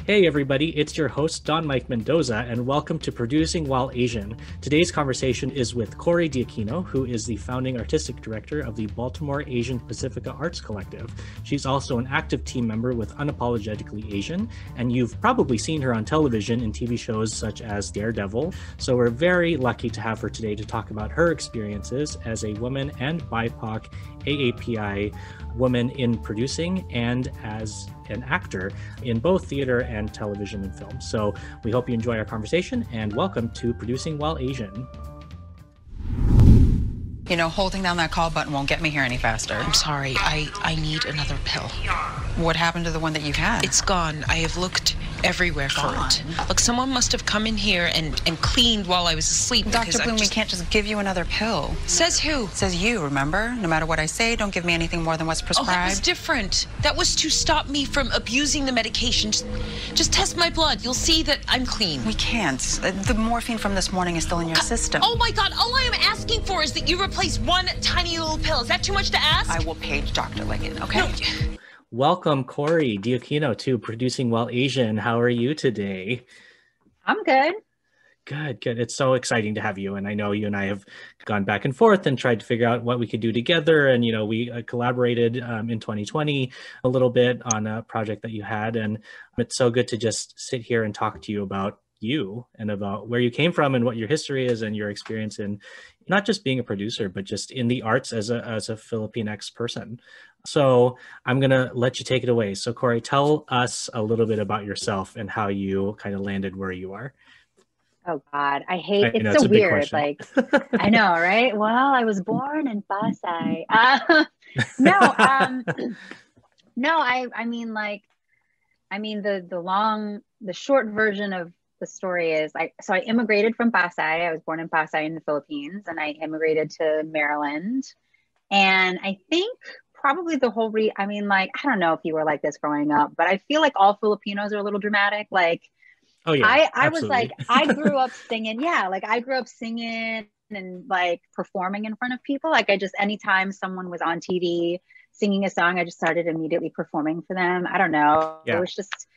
Hey everybody, it's your host Don Mike Mendoza, and welcome to Producing While Asian. Today's conversation is with Cori Dioquino, who is the founding artistic director of the Baltimore Asian Pasifika Arts Collective. She's also an active team member with Unapologetically Asian, and you've probably seen her on television in TV shows such as Daredevil. So we're very lucky to have her today to talk about her experiences as a woman and BIPOC AAPI woman in producing and as an actor in both theater and television and film. So we hope you enjoy our conversation, and welcome to Producing While Asian. You know, holding down that call button won't get me here any faster. I'm sorry, I need another pill. What happened to the one that you had? It's gone. I have looked everywhere for it. Look, someone must have come in here and cleaned while I was asleep. Dr. Bloom, we can't just give you another pill. Says who? Says you, remember? No matter what I say, don't give me anything more than what's prescribed. Oh, that was different. That was to stop me from abusing the medication. Just test my blood. You'll see that I'm clean. We can't. The morphine from this morning is still in your system. Oh my God, all I am asking for is that you replace one tiny little pill. Is that too much to ask? I will page Dr. Liggett, okay? No. Welcome, Cori Dioquino, to Producing While Asian. How are you today? I'm good. Good. It's so exciting to have you. And I know you and I have gone back and forth and tried to figure out what we could do together. And, you know, we collaborated in 2020 a little bit on a project that you had. And it's so good to just sit here and talk to you about you and about where you came from and what your history is and your experience in not just being a producer, but just in the arts as a Filipinx person. So I'm going to let you take it away. So Cori, tell us a little bit about yourself and how you kind of landed where you are. Oh God, it's know, so weird. Like, I know, right? Well, I was born in Pasay. The short version of the story is I immigrated from Pasay. I was born in Pasay in the Philippines, and I immigrated to Maryland. And I think probably the whole I don't know if you were like this growing up, but I feel like all Filipinos are a little dramatic. Like, oh yeah, I was like, I grew up singing. Yeah, like I grew up singing and like performing in front of people. Like anytime someone was on TV singing a song, I just started immediately performing for them. I don't know. Yeah. It was just,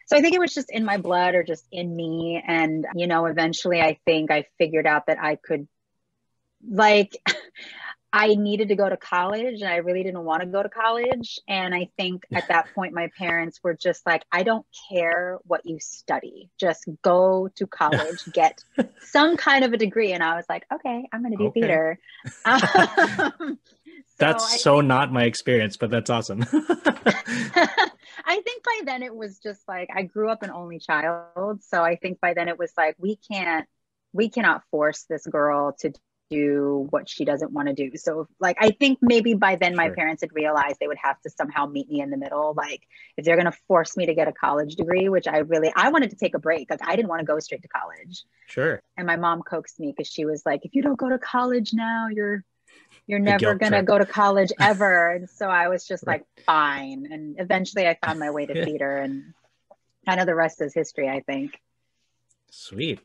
so I think it was just in my blood or just in me. And, you know, eventually I think I figured out that I could, like, I needed to go to college, and I really didn't want to go to college. And I think at that point, my parents were just like, I don't care what you study, just go to college, get some kind of a degree. And I was like, okay, I'm going to do theater. That's not my experience, but that's awesome. I think by then it was just like, I grew up an only child. So I think by then it was like, we cannot force this girl to do what she doesn't want to do. So like, I think maybe by then my parents had realized they would have to somehow meet me in the middle. Like if they're going to force me to get a college degree, which I wanted to take a break. Like I didn't want to go straight to college. Sure. And my mom coaxed me because she was like, if you don't go to college now, you're never going to go to college ever. And so I was just like, fine. And eventually I found my way to theater, and kind of the rest is history, I think. Sweet.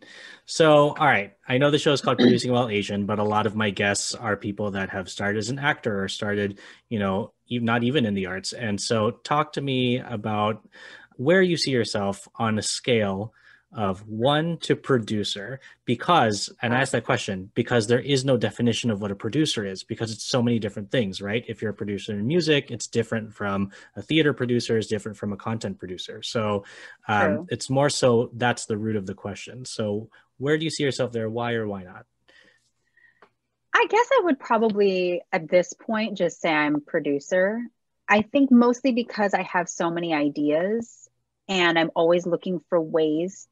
So, all right. I know the show is called Producing While Asian, but a lot of my guests are people that have started as an actor or started, you know, not even in the arts. And so talk to me about where you see yourself on a scale of 1 to producer, and I ask that question because there is no definition of what a producer is, because it's so many different things, right? If you're a producer in music, it's different from a theater producer, is different from a content producer. So it's more so that's the root of the question. So where do you see yourself there? Why or why not? I guess I would probably at this point just say I'm producer. I think mostly because I have so many ideas and I'm always looking for ways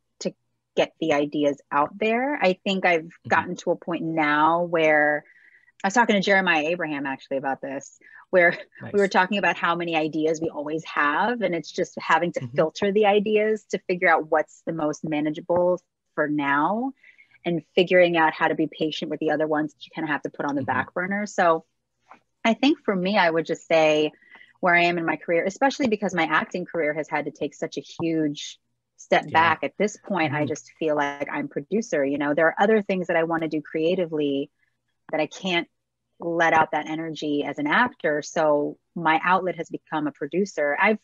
get the ideas out there. I think I've gotten to a point now where I was talking to Jeremiah Abraham actually about this, where we were talking about how many ideas we always have. And it's just having to filter the ideas to figure out what's the most manageable for now, and figuring out how to be patient with the other ones that you kind of have to put on the back burner. So I think for me, I would just say where I am in my career, especially because my acting career has had to take such a huge step back at this point. I just feel like I'm producer. You know, there are other things that I want to do creatively that I can't let out that energy as an actor. So my outlet has become a producer. I've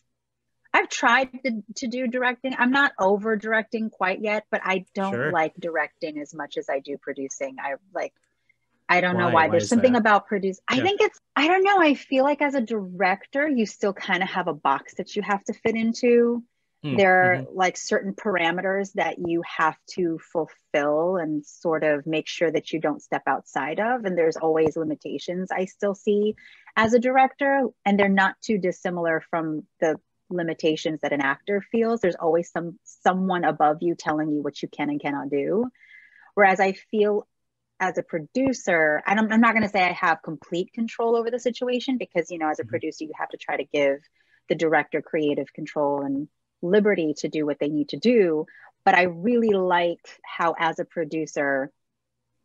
I've tried to do directing. I'm not over directing quite yet, but I don't Sure. like directing as much as I do producing. I don't know Why? why. Why There's is something that? about produce. I Yeah. think I don't know. I feel like as a director, you still kind of have a box that you have to fit into. There are Mm-hmm. like certain parameters that you have to fulfill and sort of make sure that you don't step outside of. And there's always limitations I still see as a director, and they're not too dissimilar from the limitations that an actor feels. There's always someone above you telling you what you can and cannot do. Whereas I feel as a producer, I'm not going to say I have complete control over the situation because, as a Hmm. producer, you have to try to give the director creative control and liberty to do what they need to do. But I really like how, as a producer,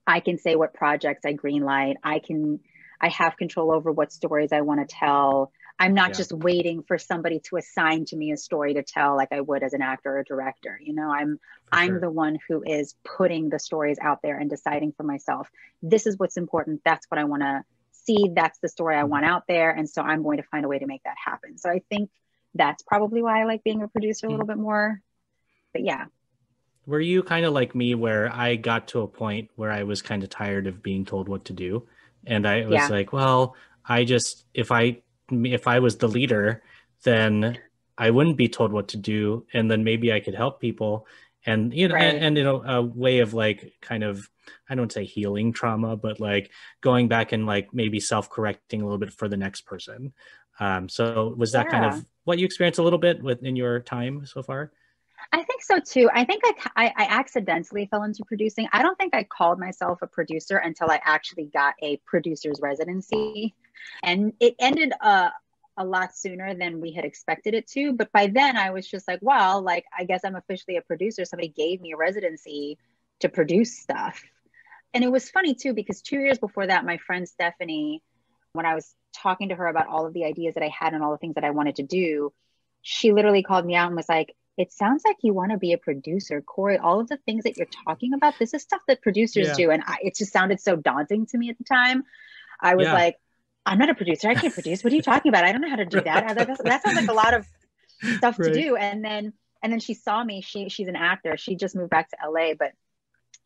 I can say what projects I greenlight. I have control over what stories I want to tell. I'm not Yeah, just waiting for somebody to assign to me a story to tell like I would as an actor or director. for I'm sure. the one who is putting the stories out there and deciding for myself. This is what's important. That's what I want to see. That's the story I Mhm. want out there. And so I'm going to find a way to make that happen. So I think that's probably why I like being a producer a Mhm. little bit more. But yeah, Were you kind of like me where I got to a point where I was kind of tired of being told what to do? And I was yeah, like, well, I just if I was the leader, then I wouldn't be told what to do, and then maybe I could help people. And right. a way of like kind of, I don't say healing trauma, but like going back and like maybe self-correcting a little bit for the next person. So was that kind Yeah. of what you experienced a little bit in your time so far? I think so too. I think I accidentally fell into producing. I don't think I called myself a producer until I actually got a producer's residency. And it ended a lot sooner than we had expected it to. But by then I was just like, well, like, I guess I'm officially a producer. Somebody gave me a residency to produce stuff. And it was funny too, because 2 years before that, my friend Stephanie, when I was talking to her about all of the ideas that I had and all the things that I wanted to do, she literally called me out and was like, it sounds like you want to be a producer, Cori. All of the things that you're talking about, this is stuff that producers Yeah. do. And it just sounded so daunting to me at the time. I was Yeah. like, I'm not a producer. I can't produce. What are you talking about? I don't know how to do that. That sounds like a lot of stuff to Right. do. And then she saw me. She's an actor. She just moved back to LA, but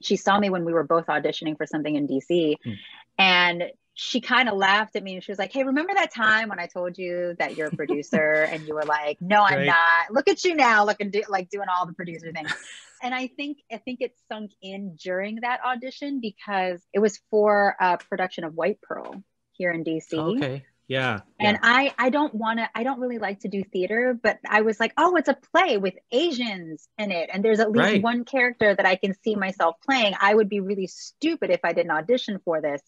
she saw me when we were both auditioning for something in DC. Mm. And she kind of laughed at me and she was like, hey, remember that time when I told you that you're a producer and you were like, no, I'm Right. not. Look at you now, looking like doing all the producer things. And I think it sunk in during that audition because it was for a production of White Pearl here in DC. Okay. Yeah. And Yeah. I don't really like to do theater, but I was like, oh, it's a play with Asians in it. And there's at least Right. one character that I can see myself playing. I would be really stupid if I didn't audition for this.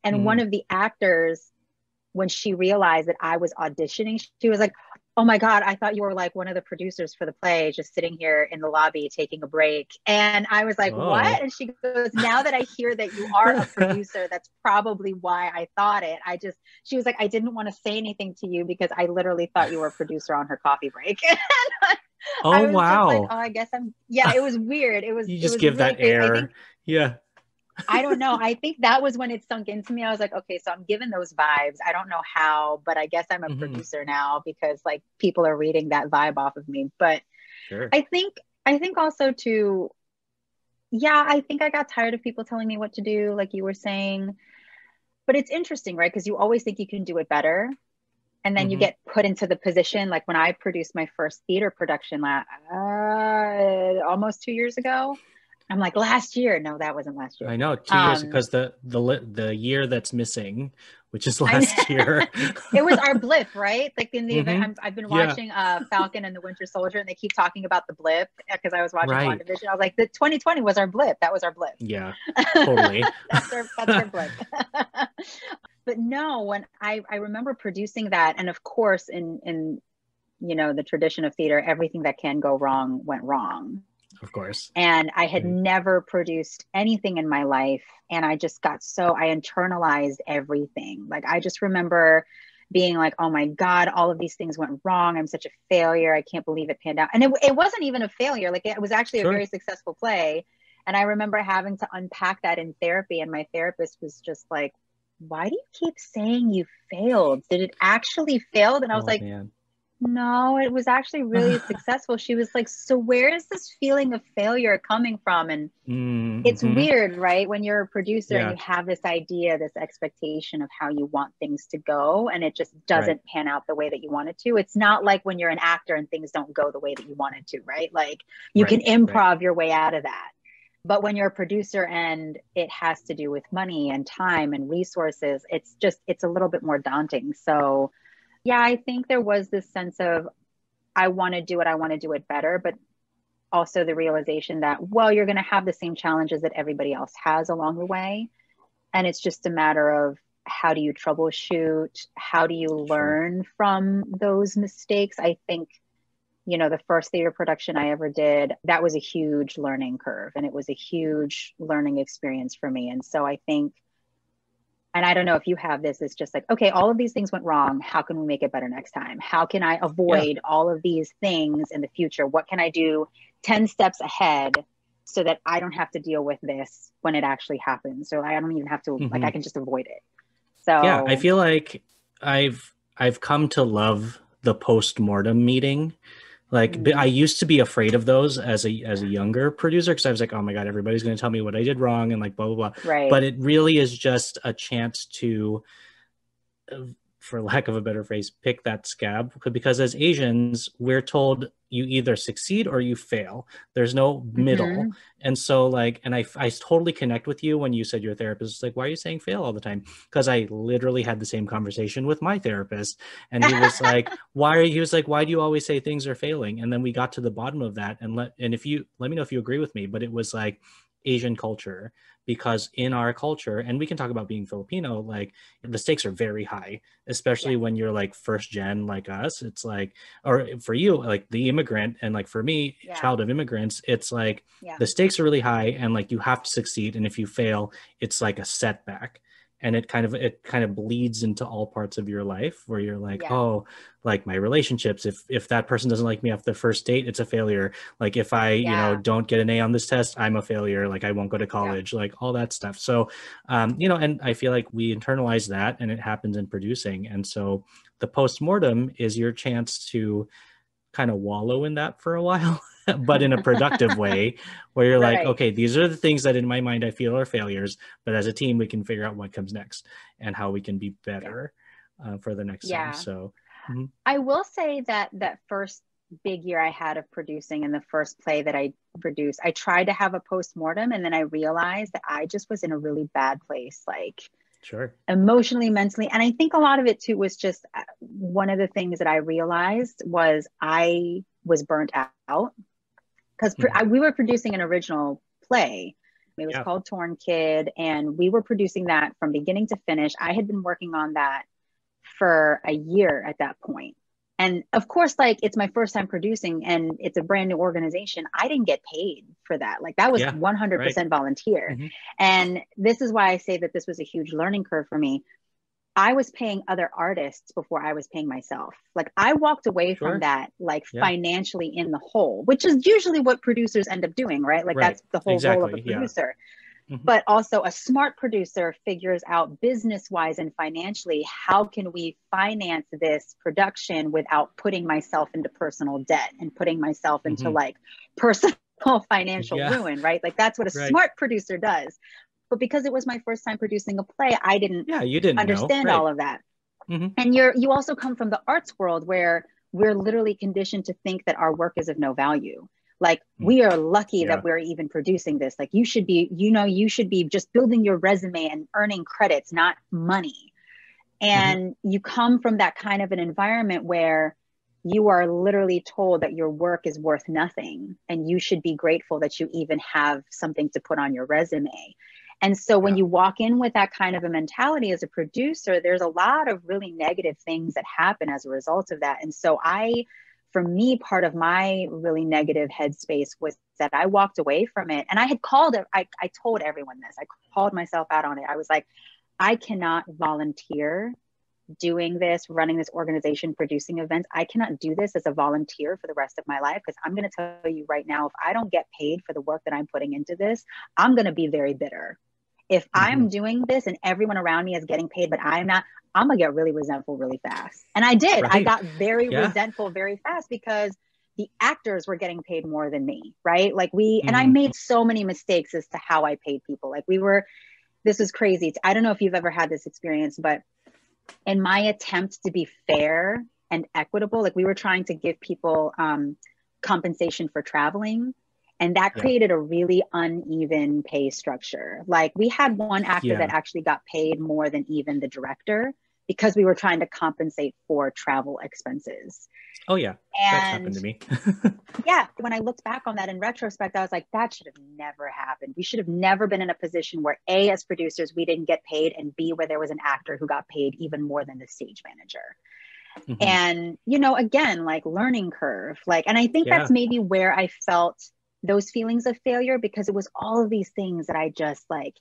And one Hmm. of the actors, when she realized that I was auditioning, she was like, oh my God, I thought you were like one of the producers for the play, just sitting here in the lobby taking a break. And I was like, what? Oh. And she goes, now that I hear that you are a producer, that's probably why I thought it. She was like, I didn't want to say anything to you because I literally thought you were a producer on her coffee break. Oh, I was just like, wow. oh, I guess yeah, it was weird. You It just was give really that crazy. I air. think Yeah. I don't know. I think that was when it sunk into me. I was like, okay, so I'm given those vibes. I don't know how, but I guess I'm a Hmm. producer now because like people are reading that vibe off of me. But Sure. I think I think also too, yeah, I think I got tired of people telling me what to do, like you were saying. But it's interesting, right? Because you always think you can do it better. And then you Hmm. get put into the position, like when I produced my first theater production almost 2 years ago. I'm like, last year. No, that wasn't last year. I know, 2 years Um, because the year that's missing, which is I last year. it was our blip, right? Like in the event, Hmm. I've been Yeah. watching Falcon and the Winter Soldier, and they keep talking about the blip because I was watching Right. WandaVision. I was like, the 2020 was our blip. That was our blip. Yeah. Totally. That's our blip. But no, when I remember producing that, and of course, in the tradition of theater, everything that can go wrong went wrong. Of course. And I had Right. never produced anything in my life. And I just I internalized everything. Like, I just remember being like, oh my God, all of these things went wrong. I'm such a failure. I can't believe it panned out. And it wasn't even a failure. Like, it was actually a very Sure. successful play. And I remember having to unpack that in therapy. And my therapist was just like, why do you keep saying you failed? Did it actually fail? And I was Oh like, man. No, it was actually really successful. She was like, so where is this feeling of failure coming from? And it's Mm-hmm. weird, right? When you're a producer and Yeah, you have this idea, this expectation of how you want things to go, and it just right, doesn't pan out the way that you want it to. It's not like when you're an actor and things don't go the way that you want it to, right? Like you can right, right. improv your way out of that. But when you're a producer and it has to do with money and time and resources, it's a little bit more daunting. So, yeah, I think there was this sense of, I want to do it, I want to do it better, but also the realization that, well, you're going to have the same challenges that everybody else has along the way. And it's just a matter of, how do you troubleshoot? How do you Sure. learn from those mistakes? I think, the first theater production I ever did, that was a huge learning curve, and it was a huge learning experience for me. And so I think, and I don't know if you have this, it's just like, okay, all of these things went wrong. How can we make it better next time? How can I Yeah. avoid all of these things in the future? What can I do 10 steps ahead so that I don't have to deal with this when it actually happens? So I don't even have to, like, I Hmm. can just avoid it. Yeah, I So, feel like I've come to love the post-mortem meeting. Like I mm, used to be afraid of those as a younger producer because I was like, oh my God, everybody's going to tell me what I did wrong and like blah blah blah. right. But it really is just a chance to, for lack of a better phrase, pick that scab. Because as Asians, we're told you either succeed or you fail. There's no middle. Hmm. And so, like, and I totally connect with you when you said your therapist is like, why are you saying fail all the time? Because I literally had the same conversation with my therapist. And he was like, he was like, why do you always say things are failing? And then we got to the bottom of that. And if you let me know if you agree with me, but it was like Asian culture, because in our culture, and we can talk about being Filipino, like the stakes are very high, Yeah. especially when you're like first gen like us. It's like, or for you, like the immigrant, and like for me, Yeah. child of immigrants, it's like Yeah. the stakes are really high and like you have to succeed. And if you fail, it's like a setback. And it kind of bleeds into all parts of your life where you're like, Yeah. oh, like my relationships, if that person doesn't like me after the first date, it's a failure. Like if I Yeah. don't get an A on this test, I'm a failure. Like I won't go to Yeah. college, like all that stuff. So and I feel like we internalize that, and it happens in producing. And so the post-mortem is your chance to kind of wallow in that for a while, but in a productive way, where you're like, Right. okay, these are the things that in my mind I feel are failures, but as a team, we can figure out what comes next and how we can be Yeah. better for the next time. Yeah. So, mhm. I will say that that first big year I had of producing, and the first play that I produced, I tried to have a post-mortem, and then I realized that I just was in a really bad place, like Sure. emotionally, mentally. And I think a lot of it too was just, one of the things that I realized was I was burnt out, because Mhm. we were producing an original play. It was Yeah. called Torn Kid, and we were producing that from beginning to finish. I had been working on that for a year at that point. And of course, like, it's my first time producing and it's a brand new organization. I didn't get paid for that. Like, that was Yeah. Right. 100% volunteer. Hmm. And this is why I say that this was a huge learning curve for me. I was paying other artists before I was paying myself. Like, I walked away from Sure. that, like, Yeah. financially in the hole, which is usually what producers end up doing, right? Like, Right. that's the whole role of a Exactly. Yeah. producer. Hmm. But also, a smart producer figures out business wise and financially, how can we finance this production without putting myself into personal debt and putting myself into Hmm. like personal financial Yeah. ruin, right? Like, that's what a Right. smart producer does. But because it was my first time producing a play, I didn't Yeah. You didn't know. understand all Right. of that. Hmm. And you also come from the arts world, where we're literally conditioned to think that our work is of no value. Like, we are lucky Yeah. that we're even producing this. Like, you should be just building your resume and earning credits, not money. Hmm. And you come from that kind of an environment where you are literally told that your work is worth nothing and you should be grateful that you even have something to put on your resume. And so when Yeah. you walk in with that kind of a mentality as a producer, there's a lot of really negative things that happen as a result of that. And so for me, part of my really negative headspace was that I walked away from it, and I had called it, I told everyone this, I called myself out on it. I was like, I cannot volunteer doing this, running this organization, producing events. I cannot do this as a volunteer for the rest of my life, because I'm going to tell you right now, if I don't get paid for the work that I'm putting into this, I'm going to be very bitter. if I'm doing this and everyone around me is getting paid, but I'm not, I'm gonna get really resentful really fast. And I did. Right. I got very Yeah. resentful very fast because the actors were getting paid more than me, right? Like and I made so many mistakes as to how I paid people. Like this was crazy. I don't know if you've ever had this experience, but in my attempt to be fair and equitable, like we were trying to give people compensation for traveling. And that created a really uneven pay structure. Like we had one actor that actually got paid more than even the director because we were trying to compensate for travel expenses. Oh yeah, that's happened to me. Yeah, when I looked back on that in retrospect, I was like, that should have never happened. We should have never been in a position where A, as producers, we didn't get paid, and B, where there was an actor who got paid even more than the stage manager. And, you know, again, like learning curve, like, and I think that's maybe where I felt those feelings of failure, because it was all of these things that I just like,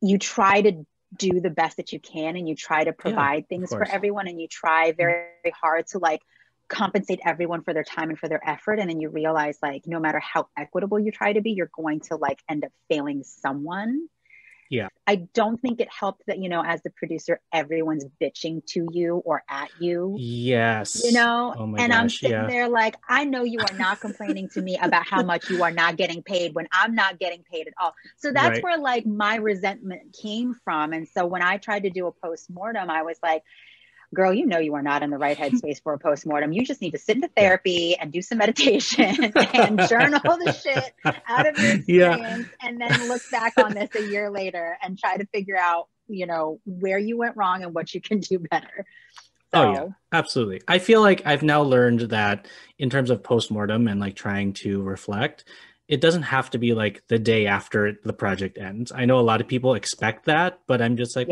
you try to do the best that you can and you try to provide things for everyone, and you try very, very hard to like compensate everyone for their time and for their effort. And then you realize like, no matter how equitable you try to be, you're going to like end up failing someone. Yeah. I don't think it helped that, you know, as the producer, everyone's bitching to you or at you. Yes. You know, oh my and gosh, I'm sitting there like, I know you are not complaining to me about how much you are not getting paid when I'm not getting paid at all. So that's where like my resentment came from. And so when I tried to do a postmortem, I was like, girl, you know you are not in the right headspace for a postmortem. You just need to sit in therapy and do some meditation and journal the shit out of your experience, and then look back on this a year later and try to figure out, you know, where you went wrong and what you can do better. So. Oh yeah, absolutely. I feel like I've now learned that in terms of postmortem and like trying to reflect, it doesn't have to be like the day after the project ends. I know a lot of people expect that, but I'm just like,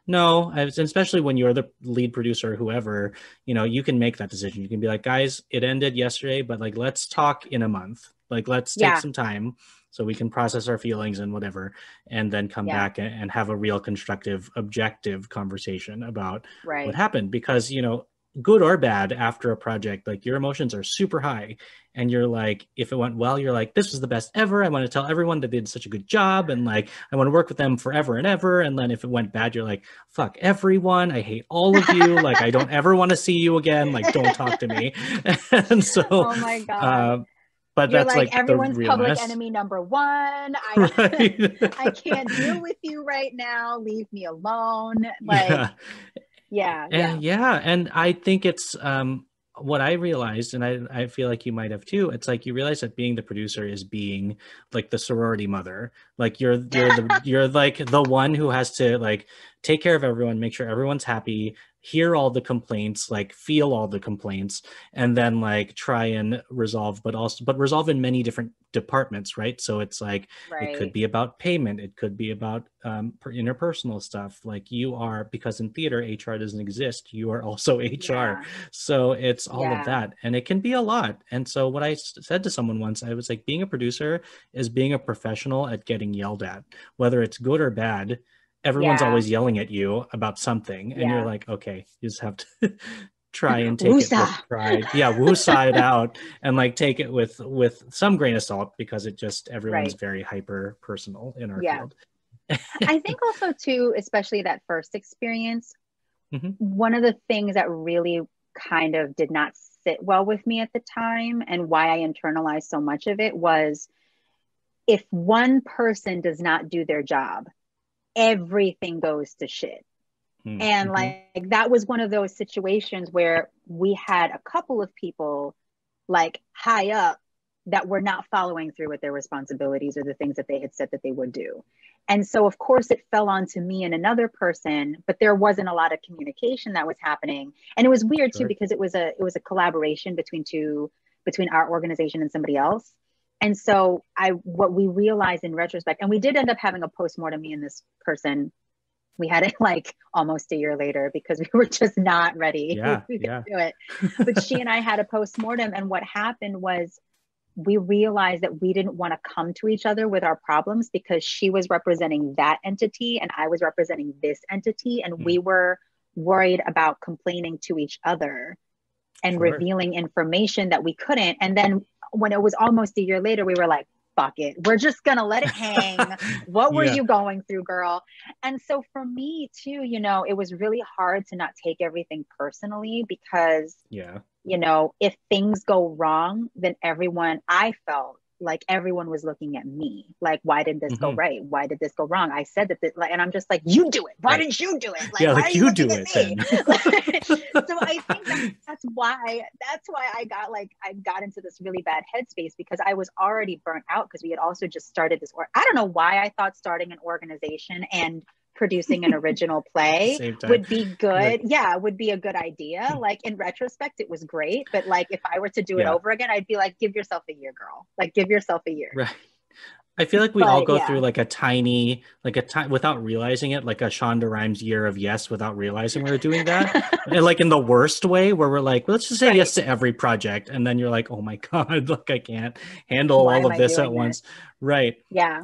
no, especially when you're the lead producer or whoever, you know, you can make that decision. You can be like, guys, it ended yesterday, but like, let's talk in a month. Like, let's take some time so we can process our feelings and whatever, and then come back and have a real constructive, objective conversation about what happened. Because, you know, good or bad, after a project, like your emotions are super high, and you're like, if it went well, you're like, this was the best ever. I want to tell everyone that they did such a good job, and like, I want to work with them forever and ever. And then if it went bad, you're like, fuck everyone. I hate all of you. Like, I don't ever want to see you again. Like, don't talk to me. And so, oh my God. But you're that's like everyone's the public enemy number one. I can't deal with you right now. Leave me alone. Like, and I think it's what I realized, and I feel like you might have too. It's like you realize that being the producer is being like the sorority mother. Like you're like the one who has to like take care of everyone, make sure everyone's happy, hear all the complaints, like feel all the complaints, and then like try and resolve, but resolve in many different departments, right? So it's like, it could be about payment, it could be about interpersonal stuff. Like you are, because in theater, HR doesn't exist, you are also HR. So it's all of that, and it can be a lot. And so what I said to someone once, I was like, being a producer is being a professional at getting yelled at, whether it's good or bad. Everyone's always yelling at you about something, and you're like, okay, you just have to try and take it with pride. Woosah it out, and like take it with some grain of salt, because it just, everyone's very hyper personal in our field. I think also too, especially that first experience, one of the things that really kind of did not sit well with me at the time, and why I internalized so much of it, was if one person does not do their job, everything goes to shit. And like, that was one of those situations where we had a couple of people like high up that were not following through with their responsibilities or the things that they had said that they would do. And so of course it fell onto me and another person, but there wasn't a lot of communication that was happening. And it was weird too, because it was a collaboration between our organization and somebody else. And so what we realized in retrospect, and we did end up having a postmortem, me and this person, we had it like almost a year later, because we were just not ready to do it. But she and I had a postmortem, and what happened was we realized that we didn't want to come to each other with our problems, because she was representing that entity and I was representing this entity, and we were worried about complaining to each other and revealing information that we couldn't. And then when it was almost a year later, we were like, fuck it. We're just going to let it hang. What were Yeah. you going through, girl? And so for me too, you know, it was really hard to not take everything personally because, Yeah. you know, if things go wrong, then I felt like everyone was looking at me. Like, why did this go Hmm. right? Why did this go wrong? I said that, like, and I'm just like, you do it. Why Right. didn't you do it? Like, Yeah, why like are you you looking do at it me? then. So I think that's why I got into this really bad headspace because I was already burnt out because we had also just started this, or I don't know why I thought starting an organization and producing an original play Same time. would be good. Like, Yeah, would be a good idea. Like in retrospect, it was great. But like if I were to do it yeah. over again, I'd be like, give yourself a year, girl. Like give yourself a year. Right. I feel like we all But go yeah, through like without realizing it, like a Shonda Rhimes year of yes without realizing we were doing that. And like in the worst way where we're like, let's just say right. yes to every project. And then you're like, oh my God, like I can't handle Why all am of I this at doing this? once. Right. Yeah.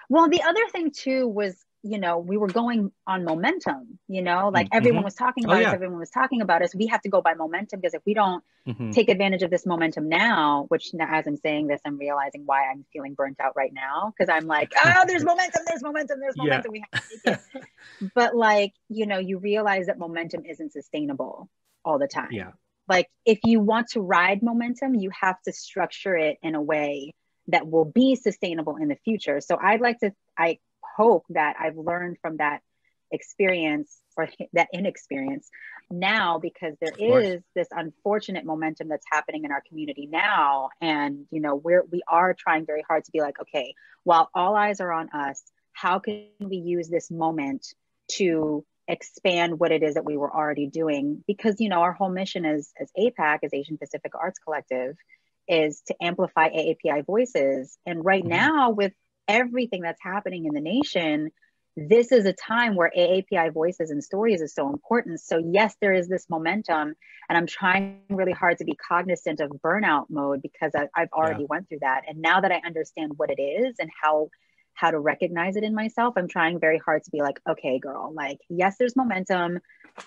Well, the other thing too was, you know, we were going on momentum, you know, like everyone Mm-hmm. was talking Oh about us, yeah. everyone was talking about us. We have to go by momentum because if we don't Mm-hmm. take advantage of this momentum now, which now, as I'm saying this, I'm realizing why I'm feeling burnt out right now because I'm like, oh, there's momentum, there's momentum, there's Yeah. momentum. We have to take it. But like, you know, you realize that momentum isn't sustainable all the time. Yeah. Like if you want to ride momentum, you have to structure it in a way that will be sustainable in the future. So I hope that I've learned from that experience or that inexperience now because there Of course. is this unfortunate momentum that's happening in our community now. And, you know, we are trying very hard to be like, okay, while all eyes are on us, how can we use this moment to expand what it is that we were already doing? Because, you know, our whole mission as APAC, as Asian Pacific Arts Collective, is to amplify AAPI voices. And right Mm-hmm. now, with everything that's happening in the nation, this is a time where AAPI voices and stories is so important. So yes, there is this momentum, and I'm trying really hard to be cognizant of burnout mode because I've Yeah. already went through that. And now that I understand what it is and how to recognize it in myself, I'm trying very hard to be like, okay, girl, like, yes, there's momentum.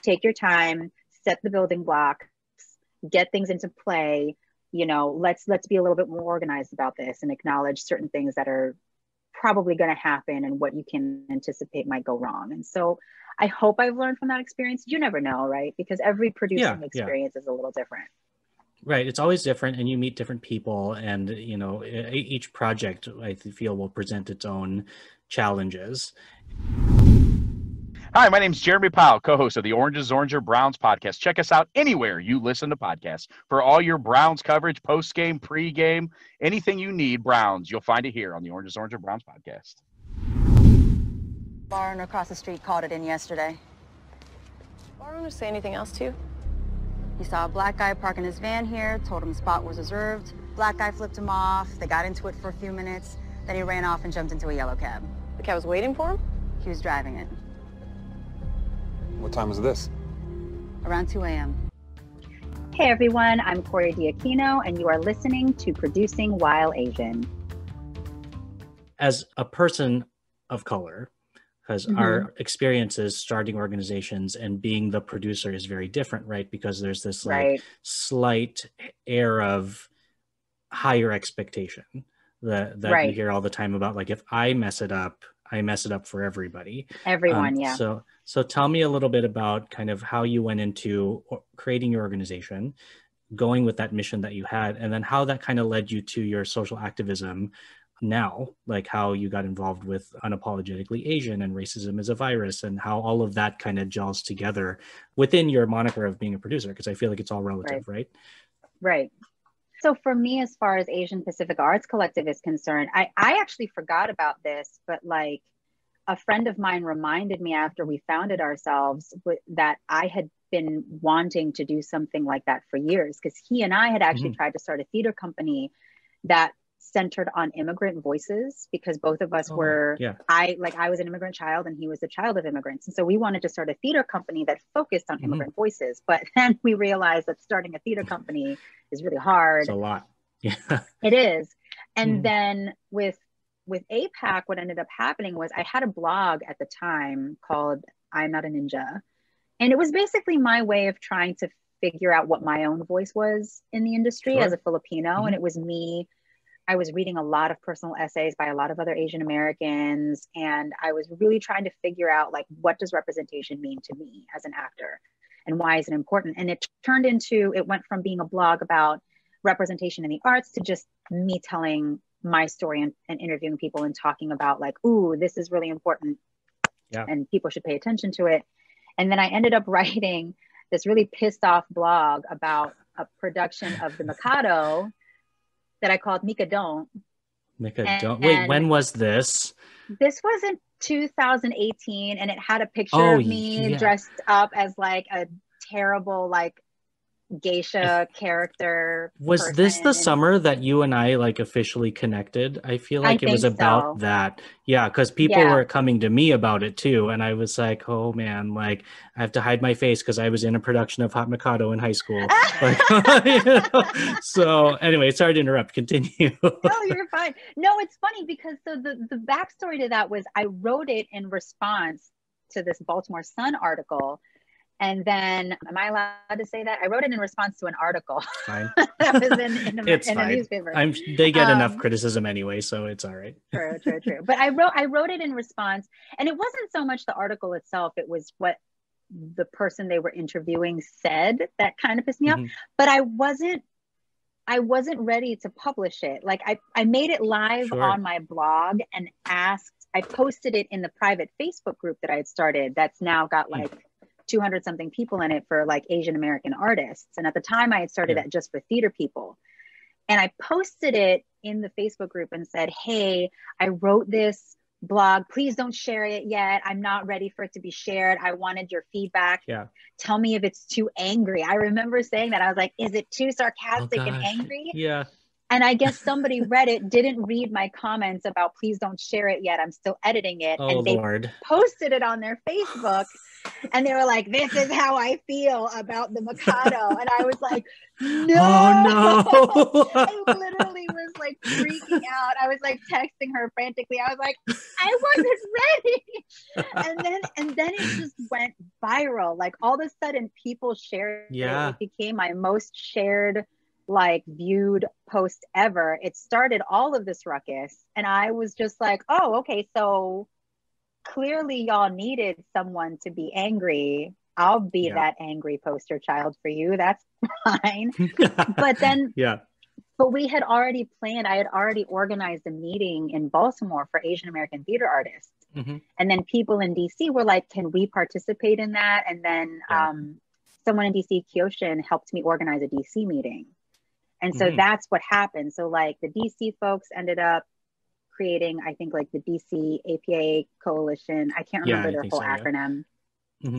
Take your time, set the building blocks, get things into play. You know, let's be a little bit more organized about this and acknowledge certain things that are probably going to happen and what you can anticipate might go wrong. And so I hope I've learned from that experience. You never know, right? Because every Yeah. producing Yeah. experience is a little different. Right. It's always different and you meet different people and, you know, each project I feel will present its own challenges. Hi, my name is Jeremy Powell, co-host of the Oranges, Oranger, Browns podcast. Check us out anywhere you listen to podcasts. For all your Browns coverage, post-game, pre-game, anything you need Browns, you'll find it here on the Oranges, Oranger, Browns podcast. Bar owner across the street called it in yesterday. Bar owner say anything else to you? He saw a black guy parking his van here, told him the spot was reserved. Black guy flipped him off. They got into it for a few minutes. Then he ran off and jumped into a yellow cab. The cab was waiting for him? He was driving it. What time was this? Around 2 a.m. Hey everyone, I'm Cori Dioquino, and you are listening to Producing While Asian. As a person of color, because our experiences starting organizations and being the producer is very different, right? Because there's this like Right. slight air of higher expectation that you Right. hear all the time about, like, if I mess it up, I mess it up for everybody. Everyone, yeah. So tell me a little bit about kind of how you went into creating your organization, going with that mission that you had, and then how that kind of led you to your social activism now, like how you got involved with Unapologetically Asian and Racism is a Virus, and how all of that kind of gels together within your moniker of being a producer, because I feel like it's all relative, right? Right. So for me, as far as Asian Pacific Arts Collective is concerned, I actually forgot about this, but like a friend of mine reminded me after we founded ourselves that I had been wanting to do something like that for years, because he and I had actually tried to start a theater company that centered on immigrant voices, because both of us were, I was an immigrant child and he was a child of immigrants. And so we wanted to start a theater company that focused on immigrant voices. But then we realized that starting a theater company is really hard. It's a lot. Yeah. It is. And then with APAC, what ended up happening was I had a blog at the time called I'm Not a Ninja. And it was basically my way of trying to figure out what my own voice was in the industry as a Filipino. And it was me I was reading a lot of personal essays by a lot of other Asian Americans. And I was really trying to figure out, like, what does representation mean to me as an actor? And why is it important? And it went from being a blog about representation in the arts to just me telling my story and interviewing people and talking about, like, ooh, this is really important. Yeah. And people should pay attention to it. And then I ended up writing this really pissed off blog about a production of The Mikado that I called Mika Don't. Wait, when was this? This was in 2018, and it had a picture of me dressed up as like a terrible, like, geisha character. Was this the summer that you and I, like, officially connected? I feel like it was about that. Yeah, because people were coming to me about it too, and I was like, oh man, like, I have to hide my face because I was in a production of Hot Mikado in high school. Like, you know? So anyway, sorry to interrupt. Continue. No, you're fine. No, it's funny because the backstory to that was I wrote it in response to this Baltimore Sun article. And then, am I allowed to say that? I wrote it in response to an article Fine. that was in a newspaper. They get enough criticism anyway, so it's all right. True. But I wrote it in response, and it wasn't so much the article itself; it was what the person they were interviewing said that kind of pissed me off. But I wasn't ready to publish it. Like, I made it live on my blog and I posted it in the private Facebook group that I had started. That's now got like 200 something people in it for, like, Asian American artists. And at the time I had started that just for theater people. And I posted it in the Facebook group and said, hey, I wrote this blog. Please don't share it yet. I'm not ready for it to be shared. I wanted your feedback. Yeah. Tell me if it's too angry. I remember saying that. I was like, is it too sarcastic and angry? Yeah. And I guess somebody read it, didn't read my comments about please don't share it yet. I'm still editing it. Oh, and they Lord. posted it on their Facebook. And they were like, this is how I feel about The Mikado. And I was like, no. Oh, no. I literally was like freaking out. I was like texting her frantically. I was like, I wasn't ready. And then it just went viral. Like, all of a sudden people shared it. It became my most shared, like, viewed post ever. It started all of this ruckus. And I was just like, oh, okay, so clearly y'all needed someone to be angry. I'll be that angry poster child for you. That's fine. But then, but we had already planned, I had already organized a meeting in Baltimore for Asian American theater artists. And then people in DC were like, can we participate in that? And then someone in DC, Kyoshin, helped me organize a DC meeting. And so that's what happened. So, like, the DC folks ended up creating, I think, like, the DC APA Coalition. I can't remember their full acronym.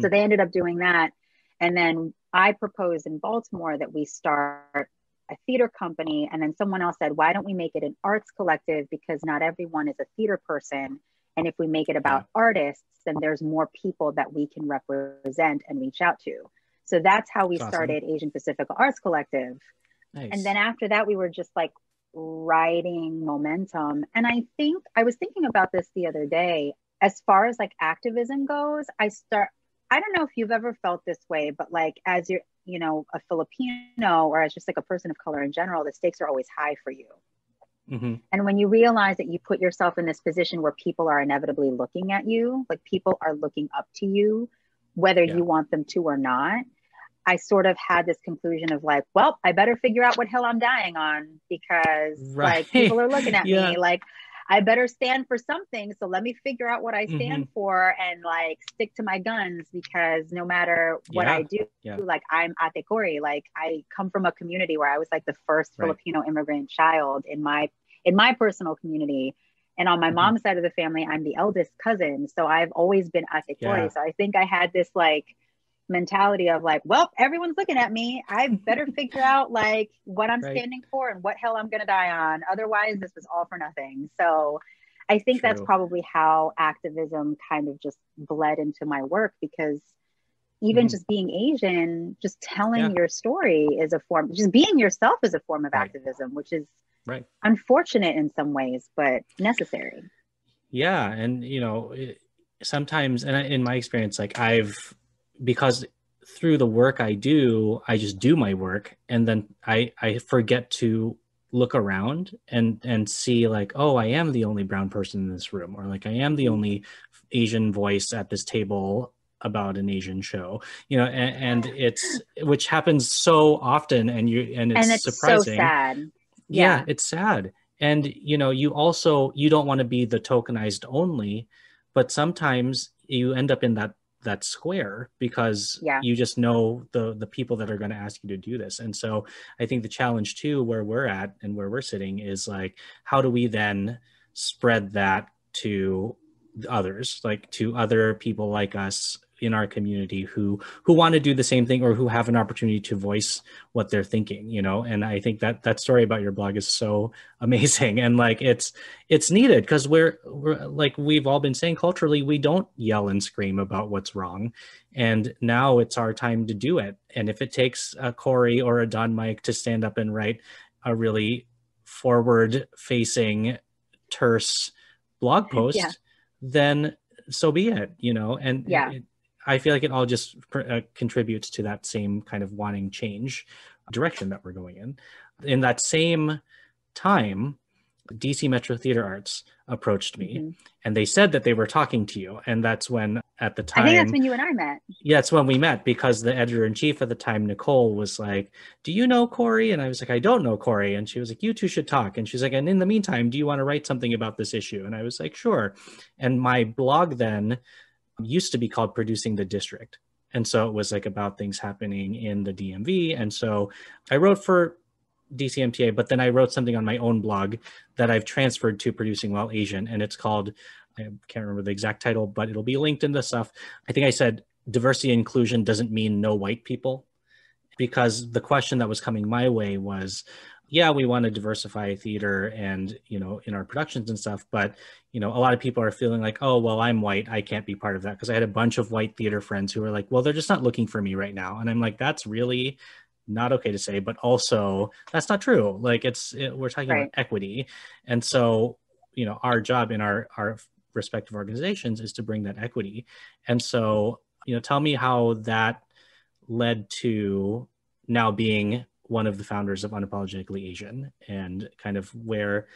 So they ended up doing that. And then I proposed in Baltimore that we start a theater company. And then someone else said, why don't we make it an arts collective? Because not everyone is a theater person. And if we make it about artists, then there's more people that we can represent and reach out to. So that's how we started Asian Pacific Arts Collective. Nice. And then after that, we were just, like, riding momentum. And I think I was thinking about this the other day, as far as, like, activism goes, I don't know if you've ever felt this way, but, like, as you're, you know, a Filipino or as just, like, a person of color in general, the stakes are always high for you. And when you realize that you put yourself in this position where people are inevitably looking at you, like, people are looking up to you, whether you want them to or not, I sort of had this conclusion of, like, well, I better figure out what hill I'm dying on because like, people are looking at me. Like, I better stand for something. So let me figure out what I stand for and, like, stick to my guns, because no matter what I do, like, I'm Ate Cori. Like, I come from a community where I was, like, the first Filipino immigrant child in my personal community. And on my mom's side of the family, I'm the eldest cousin. So I've always been Ate Cori. So I think I had this, like, mentality of, like, well, everyone's looking at me. I better figure out, like, what I'm standing for and what hill I'm going to die on. Otherwise, this was all for nothing. So I think that's probably how activism kind of just bled into my work, because even just being Asian, just telling your story is a form, just being yourself is a form of activism, which is unfortunate in some ways, but necessary. Yeah. And, you know, sometimes, and in my experience, like, because through the work I do, I just do my work, and then I forget to look around and see like, oh, I am the only brown person in this room, or like I am the only Asian voice at this table about an Asian show, and it's, which happens so often, and And it's it's so surprising. sad. Yeah, it's sad. And you don't want to be the tokenized only, but sometimes you end up in that square because Yeah. you just know the people that are going to ask you to do this. And so I think the challenge too, where we're at and where we're sitting, is like, how do we then spread that to others, like to other people like us in our community who want to do the same thing, or who have an opportunity to voice what they're thinking, and I think that story about your blog is so amazing. And like it's needed, because we're like, we've all been saying, culturally we don't yell and scream about what's wrong, and now it's our time to do it. And if it takes a Cori or a Don Mike to stand up and write a really forward facing, terse blog post, then so be it, and I feel like it all just contributes to that same kind of wanting change direction that we're going in. In that same time, DC Metro Theater Arts approached me, and they said that they were talking to you. And that's when, at the time, I think that's when you and I met. Yeah, it's when we met, because the editor-in-chief at the time, Nicole, was like, do you know Cori? And I was like, I don't know Cori. And she was like, you two should talk. And she's like, and in the meantime, do you want to write something about this issue? And I was like, sure. And my blog then used to be called Producing the District. And so it was like about things happening in the DMV. And so I wrote for DCMTA, but then I wrote something on my own blog that I've transferred to Producing While Asian. And it's called, I can't remember the exact title, but it'll be linked in the stuff. I think I said diversity and inclusion doesn't mean no white people, because the question that was coming my way was, yeah, we want to diversify theater and, in our productions and stuff. But, a lot of people are feeling like, oh, well, I'm white, I can't be part of that. Because I had a bunch of white theater friends who were like, well, they're just not looking for me right now. And I'm like, that's really not okay to say, but also that's not true. Like we're talking about equity. And so, our job in our respective organizations is to bring that equity. And so, tell me how that led to now being one of the founders of Unapologetically Asian, and kind of where,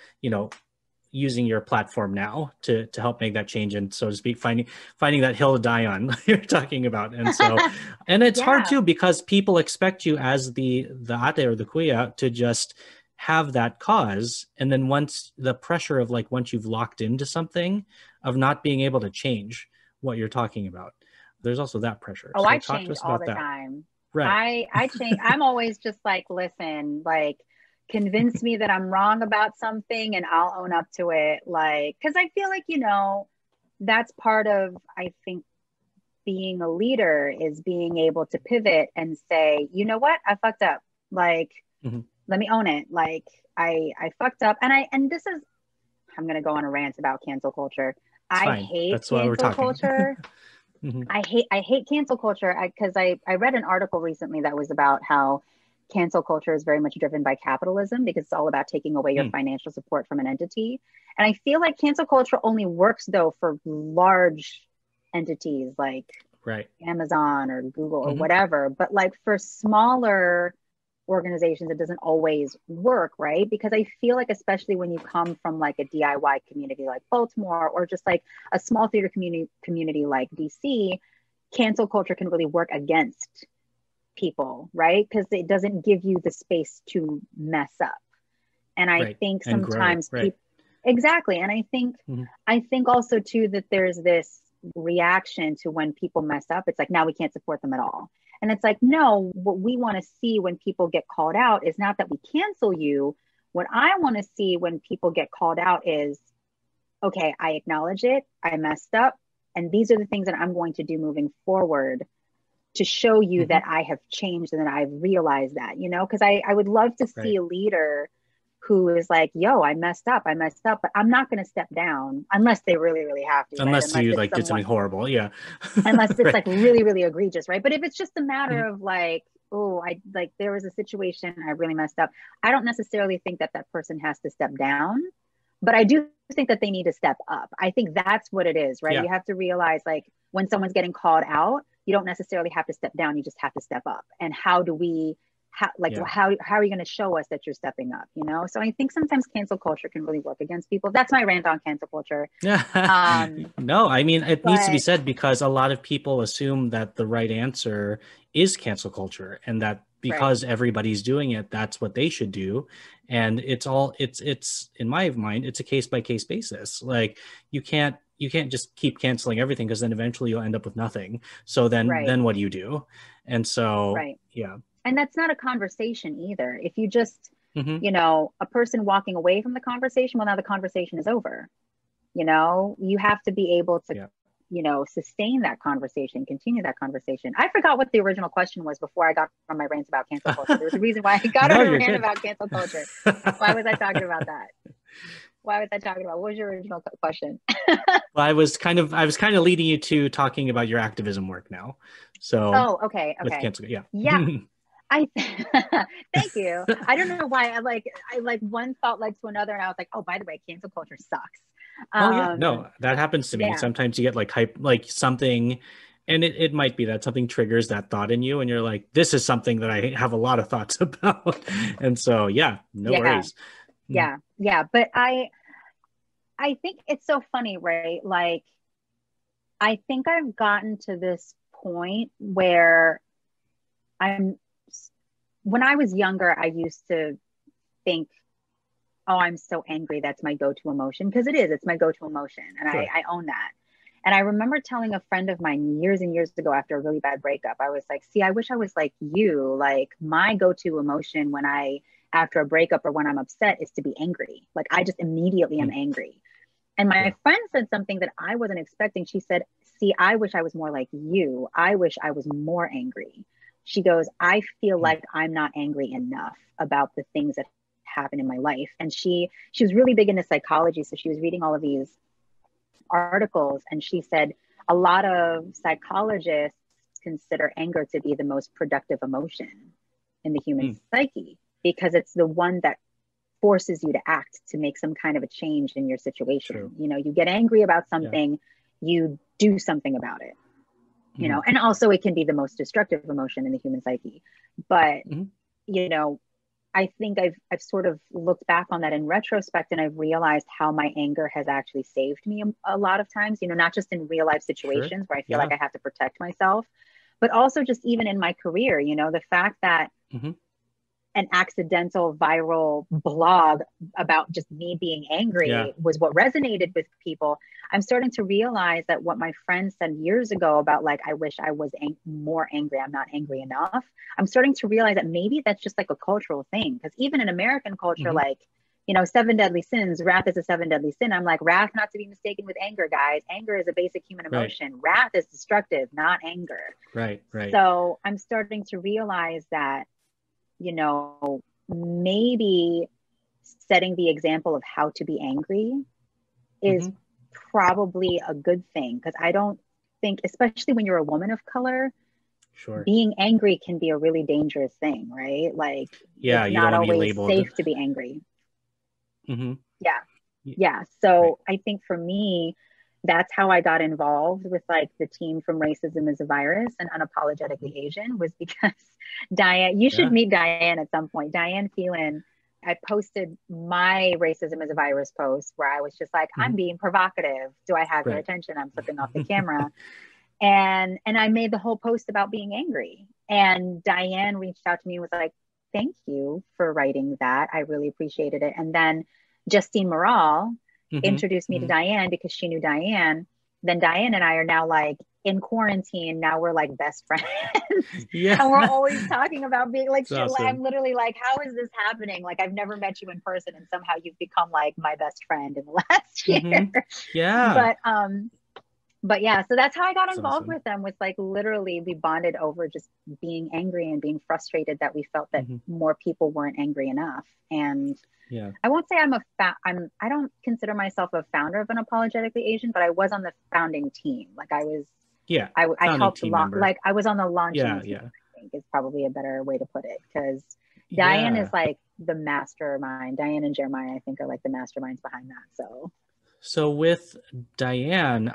using your platform now to help make that change, and, so to speak, finding that hill to die on you're talking about. And so, and it's hard too, because people expect you as the ate or the kuya to just have that cause. And then once the pressure of like, once you've locked into something, of not being able to change what you're talking about, there's also that pressure. Oh, so I change all the time. Right. I change. I'm always just like, listen, like, convince me that I'm wrong about something and I'll own up to it. Like, because I feel like, that's part of, I think, being a leader, is being able to pivot and say, you know what, I fucked up. Like, let me own it. Like, I fucked up. And this is, I'm going to go on a rant about cancel culture. I hate cancel culture. I hate cancel culture, because I read an article recently that was about how cancel culture is very much driven by capitalism, because it's all about taking away your financial support from an entity. And I feel like cancel culture only works, though, for large entities like Amazon or Google or whatever. But like for smaller organizations, it doesn't always work, right? Because I feel like, especially when you come from like a DIY community like Baltimore, or just like a small theater community like DC, cancel culture can really work against people, right? Because it doesn't give you the space to mess up. And I think sometimes people, exactly. And I think also too that there's this reaction to when people mess up. It's like, now we can't support them at all. And it's like, no, what we want to see when people get called out is not that we cancel you. What I want to see when people get called out is, okay, I acknowledge it, I messed up, and these are the things that I'm going to do moving forward to show you that I have changed and that I've realized that, because I would love to see a leader who is like, yo, I messed up, but I'm not going to step down unless they really, really have to. Unless you like did something horrible. Yeah. Unless it's like really, really egregious. Right. But if it's just a matter of like, oh, there was a situation, I really messed up. I don't necessarily think that person has to step down, but I do think that they need to step up. I think that's what it is, right? Yeah. You have to realize, like, when someone's getting called out, you don't necessarily have to step down. You just have to step up. And how do we how are you going to show us that you're stepping up, you know? So I think sometimes cancel culture can really work against people. That's my rant on cancel culture. No, I mean, it needs to be but- said because a lot of people assume that the right answer is cancel culture, and that because everybody's doing it, that's what they should do. And it's in my mind, it's a case by case basis. Like you can't just keep canceling everything, because then eventually you'll end up with nothing. So then what do you do? And so, yeah. And that's not a conversation either. If you just, you know, a person walking away from the conversation, well, now the conversation is over. You know, you have to be able to, you know, sustain that conversation, continue that conversation. I forgot what the original question was before I got on my rants about cancel culture. There was a reason why I got on a rant about cancel culture. Why was I talking about that? Why was I talking about? What was your original question? Well, I was kind of leading you to talking about your activism work now. So, okay. With cancel, yeah. Thank you. I don't know why I like one thought led to another, and I was like, oh, by the way, cancel culture sucks. No, that happens to me. Sometimes you get like hype, like something, and it might be that something triggers that thought in you, and you're like, this is something that I have a lot of thoughts about. And so, no worries. Yeah. But I think it's so funny, right? Like, I think I've gotten to this point where when I was younger, I used to think, oh, I'm so angry. That's my go-to emotion. Because it's my go-to emotion. And I own that. And I remember telling a friend of mine years and years ago after a really bad breakup, I was like, see, I wish I was like you. Like my go-to emotion after a breakup or when I'm upset is to be angry. Like I just immediately am angry. And my friend said something that I wasn't expecting. She said, see, I wish I was more like you. I wish I was more angry. She goes, I feel like I'm not angry enough about the things that happen in my life. And she was really big into psychology. So she was reading all of these articles, and she said a lot of psychologists consider anger to be the most productive emotion in the human psyche, because it's the one that forces you to act, to make some kind of a change in your situation. True. You know, you get angry about something, you do something about it, you know, and also it can be the most destructive emotion in the human psyche. But, you know, I think I've sort of looked back on that in retrospect, and I've realized how my anger has actually saved me a lot of times, you know, not just in real life situations where I feel like I have to protect myself, but also just even in my career, you know, the fact that an accidental viral blog about just me being angry was what resonated with people. I'm starting to realize that what my friend said years ago about like, I wish I was more angry, I'm not angry enough. I'm starting to realize that maybe that's just like a cultural thing. Because even in American culture, like, you know, 7 deadly sins, wrath is a 7 deadly sin. I'm like, wrath not to be mistaken with anger, guys. Anger is a basic human emotion. Wrath is destructive, not anger. Right. So I'm starting to realize that, you know, maybe setting the example of how to be angry is probably a good thing. Because I don't think, especially when you're a woman of color, being angry can be a really dangerous thing, right? Like, it's not always safe to be angry. So I think for me, that's how I got involved with like the team from Racism is a Virus and Unapologetically Asian, was because Diane, you should meet Diane at some point. Diane Phelan, I posted my Racism is a Virus post where I was just like, I'm being provocative. Do I have your attention? I'm flipping off the camera. And I made the whole post about being angry. And Diane reached out to me and was like, thank you for writing that. I really appreciated it. And then Justine Morale introduced me to Diane because she knew Diane. Then Diane and I are now like in quarantine. Now we're like best friends. And we're always talking about being like, awesome. I'm literally like, how is this happening? Like, I've never met you in person, and somehow you've become like my best friend in the last year. But yeah, so that's how I got involved with them. Was like literally we bonded over just being angry and being frustrated that we felt that more people weren't angry enough. And I won't say I don't consider myself a founder of Unapologetically Asian, but I was on the founding team. Like I was, I helped a lot. Like I was on the launching team, I think is probably a better way to put it. Because Diane is like the mastermind. Diane and Jeremiah, I think, are like the masterminds behind that. So with Diane,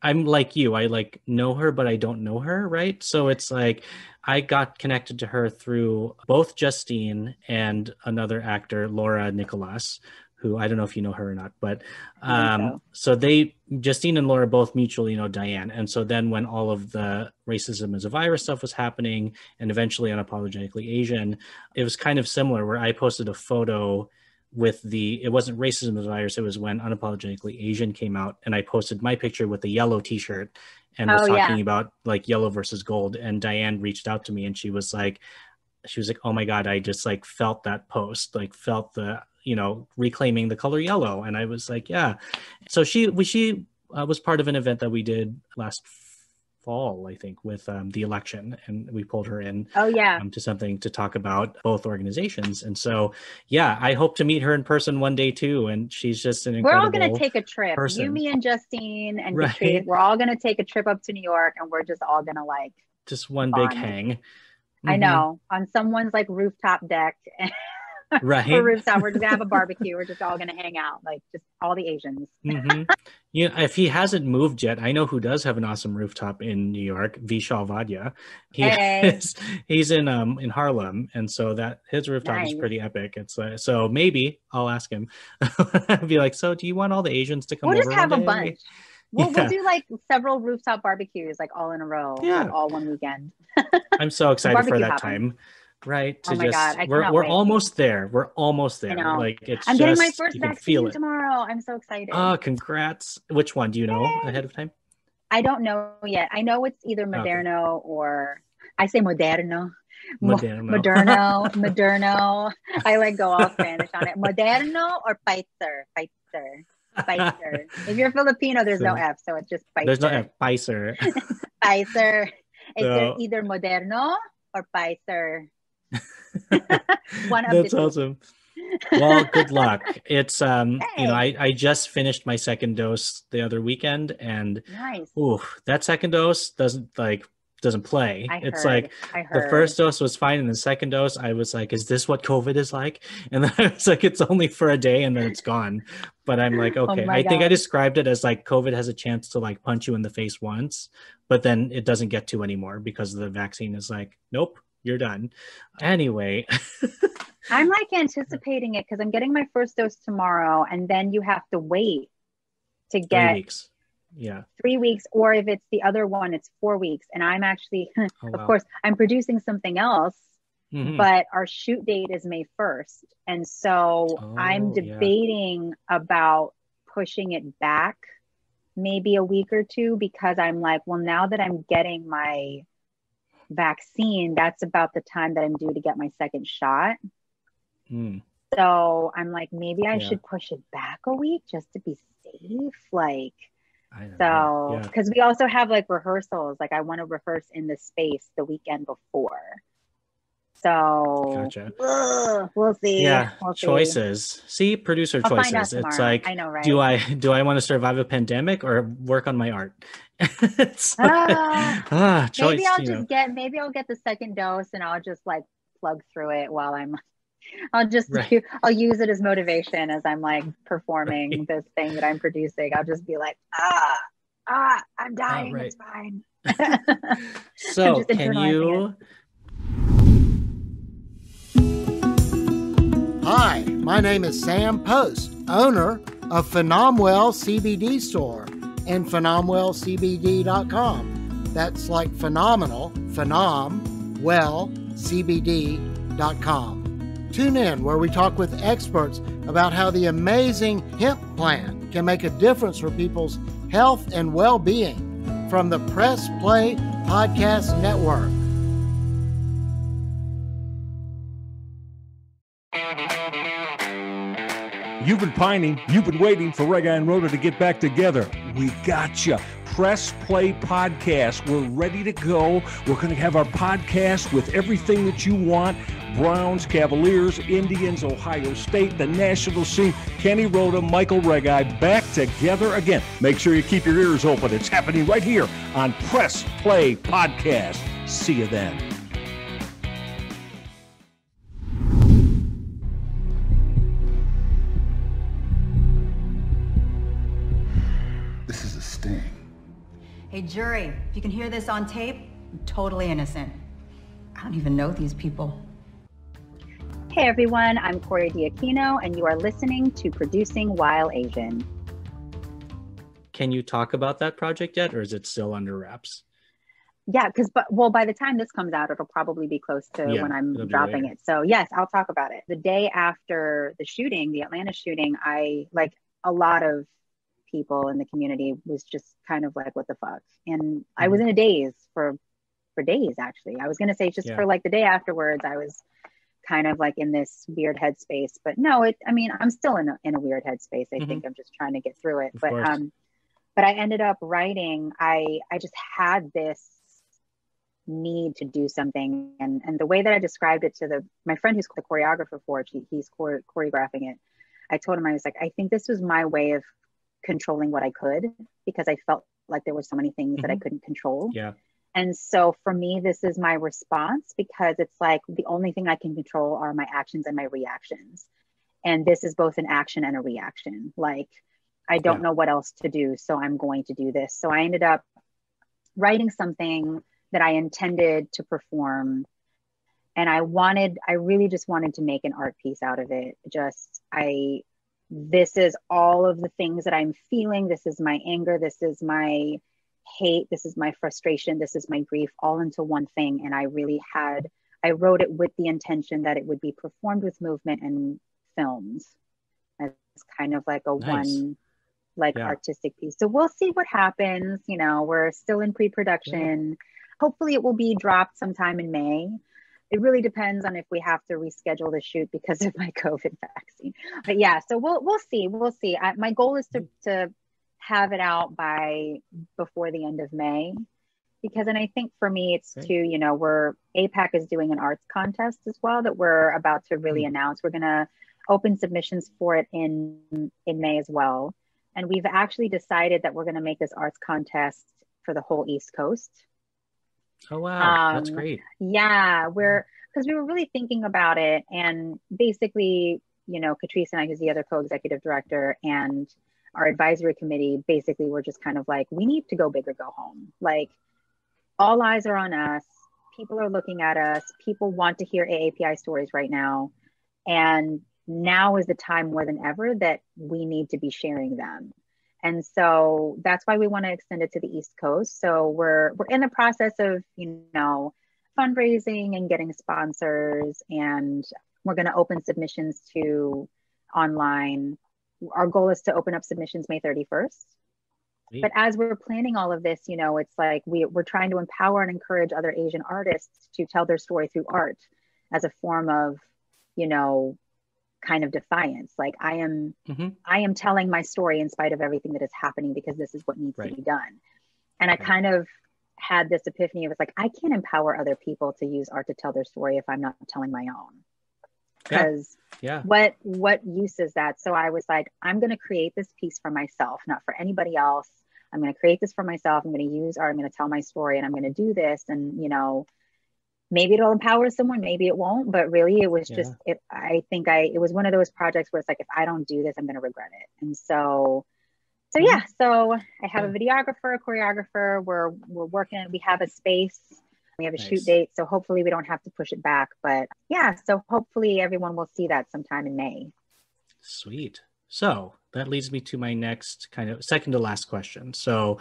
I'm like you. I like know her, but I don't know her, right? So it's like I got connected to her through both Justine and another actor, Laura Nicolas, who I don't know if you know her or not, but I think so Justine and Laura both mutually know Diane. And so then when all of the racism as a virus stuff was happening and eventually Unapologetically Asian, it was kind of similar where I posted a photo with it wasn't racism as a virus, it was when Unapologetically Asian came out, and I posted my picture with the yellow t-shirt and was talking about like yellow versus gold, and Diane reached out to me and she was like, oh my God, I just like felt that post, like felt the, reclaiming the color yellow. And I was like, yeah. So she was part of an event that we did last fall, I think, with the election, and we pulled her in to something to talk about both organizations. And so, yeah, I hope to meet her in person one day too. And she's just an incredible we're all going to take a trip. person. You, me, and Justine and right? Katrina, we're all going to take a trip up to New York, and we're just all going to like just one big hang. I know, on someone's like rooftop deck. Right. Or rooftop. We're just gonna have a barbecue. We're just all gonna hang out, like just all the Asians. Yeah, if he hasn't moved yet, I know who does have an awesome rooftop in New York, Vishal Vaidya. He's in Harlem, and so that his rooftop is pretty epic. It's so maybe I'll ask him. Be like, so do you want all the Asians to come over? We'll just have a bunch. We'll do like several rooftop barbecues, like all in a row, like all one weekend. I'm so excited for that time. Right. Oh my God. We're almost there. We're almost there. Like I'm getting my first vaccine tomorrow. I'm so excited. Oh, congrats. Which one? Do you know ahead of time? I don't know yet. I know it's either Moderno or I say Moderno. Moderno. I like go all Spanish on it. Moderno or Pfizer. If you're Filipino, there's no F, so it's just Pfizer. There's no F. Pfizer. Pfizer. It's either Moderno or Pfizer. One of That's awesome. Well, good luck. It's I just finished my second dose the other weekend, and that second dose doesn't play. The first dose was fine, and the second dose I was like, is this what COVID is like? And then I was like, it's only for a day and then it's gone. But I'm like, okay. I think I described it as like COVID has a chance to like punch you in the face once, but then it doesn't get to anymore because the vaccine is like, nope, you're done. Anyway. I'm like anticipating it because I'm getting my first dose tomorrow, and then you have to wait to get 3 weeks. Yeah. 3 weeks, or if it's the other one, it's 4 weeks. And I'm actually, of course, I'm producing something else, but our shoot date is May 1st. And so I'm debating about pushing it back maybe a week or two, because I'm like, well, now that I'm getting my vaccine, that's about the time that I'm due to get my second shot. So I'm like, maybe I should push it back a week just to be safe. Like, because we also have like rehearsals. Like I want to rehearse in the space the weekend before. So we'll see. Yeah, we'll choices. See, producer choices. It's like, I know, right? Do I want to survive a pandemic or work on my art? It's choice, maybe I'll get the second dose and I'll just like plug through it while I'll use it as motivation as I'm like performing this thing that I'm producing. I'll just be like, I'm dying. It's fine. So can you? Hi, my name is Sam Post, owner of Phenomenal CBD store and PhenomenalCBD.com. That's like phenomenal, CBD.com. Tune in where we talk with experts about how the amazing hemp plant can make a difference for people's health and well-being. From the Press Play Podcast Network. You've been pining, you've been waiting for Rega and Rhoda to get back together. We gotcha. Press Play Podcast. We're ready to go. We're going to have our podcast with everything that you want. Browns, Cavaliers, Indians, Ohio State, the national scene. Kenny Rhoda, Michael Regai back together again. Make sure you keep your ears open. It's happening right here on Press Play Podcast. See you then. This is a sting. Hey, jury, if you can hear this on tape, I'm totally innocent. I don't even know these people. Hey everyone, I'm Cori Dioquino, and you are listening to Producing While Asian. Can you talk about that project yet, or is it still under wraps? Yeah, because by the time this comes out, it'll probably be close to when I'm dropping it. So yes, I'll talk about it. The day after the shooting, the Atlanta shooting, I, like a lot of people in the community, was just kind of like, what the fuck? And I was in a daze for days, actually. I was going to say just for like the day afterwards, I was kind of like in this weird headspace, but no, I'm still in a weird headspace. I think I'm just trying to get through it. But I ended up writing, I just had this need to do something. And the way that I described it to my friend who's the choreographer for it, he's choreographing it. I told him, I was like, I think this was my way of controlling what I could, because I felt like there were so many things that I couldn't control. Yeah. And so for me, this is my response, because it's like the only thing I can control are my actions and my reactions. And this is both an action and a reaction. Like, I don't know what else to do, so I'm going to do this. So I ended up writing something that I intended to perform. And I really just wanted to make an art piece out of it. This is all of the things that I'm feeling. This is my anger. This is my hate. This is my frustration. This is my grief, all into one thing. And I wrote it with the intention that it would be performed with movement and films as kind of like one artistic piece. So we'll see what happens. We're still in pre-production. Hopefully it will be dropped sometime in May. It really depends on if we have to reschedule the shoot because of my COVID vaccine. But yeah, so we'll see. We'll see. My goal is to have it out before the end of May, and I think for me it's too, APAC is doing an arts contest as well that we're about to really announce. We're gonna open submissions for it in May as well. And we've actually decided that we're gonna make this arts contest for the whole East Coast. Oh, wow. That's great. Yeah, because we were really thinking about it, and basically, Catrice and I, who's the other co-executive director, and our advisory committee, basically we're just kind of like, we need to go big or go home. Like, all eyes are on us. People are looking at us. People want to hear AAPI stories right now. And now is the time more than ever that we need to be sharing them. And so that's why we want to extend it to the East Coast. So we're in the process of, fundraising and getting sponsors, and we're going to open submissions to online. Our goal is to open up submissions May 31st. But as we're planning all of this, it's like we're trying to empower and encourage other Asian artists to tell their story through art as a form of, kind of defiance. Like, I am telling my story in spite of everything that is happening, because this is what needs to be done. And I kind of had this epiphany of, it's like, I can't empower other people to use art to tell their story if I'm not telling my own. Because what use is that? So I was like, I'm going to create this piece for myself, not for anybody else. I'm going to create this for myself. I'm going to use art. I'm going to tell my story, and I'm going to do this. And, maybe it'll empower someone, maybe it won't, but really it was just, it was one of those projects where it's like, if I don't do this, I'm going to regret it. And so I have a videographer, a choreographer, we're working, we have a space, we have a shoot date. So hopefully we don't have to push it back, but yeah, so hopefully everyone will see that sometime in May. Sweet. So that leads me to my next kind of second to last question. So,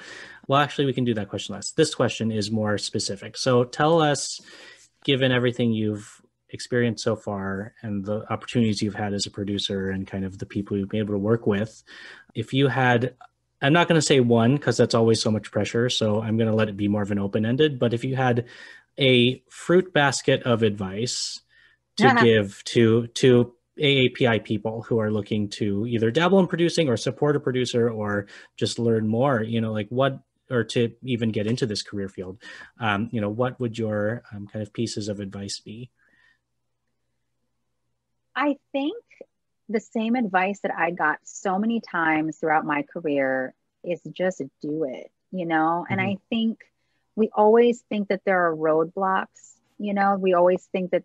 well, actually we can do that question last. This question is more specific. So tell us, given everything you've experienced so far and the opportunities you've had as a producer and kind of the people you've been able to work with, if you had, I'm not going to say one because that's always so much pressure, so I'm going to let it be more of an open-ended, but if you had a fruit basket of advice to give to AAPI people who are looking to either dabble in producing or support a producer or just learn more, like what, or to even get into this career field, what would your kind of pieces of advice be? I think the same advice that I got so many times throughout my career is just do it, and I think we always think that there are roadblocks, we always think that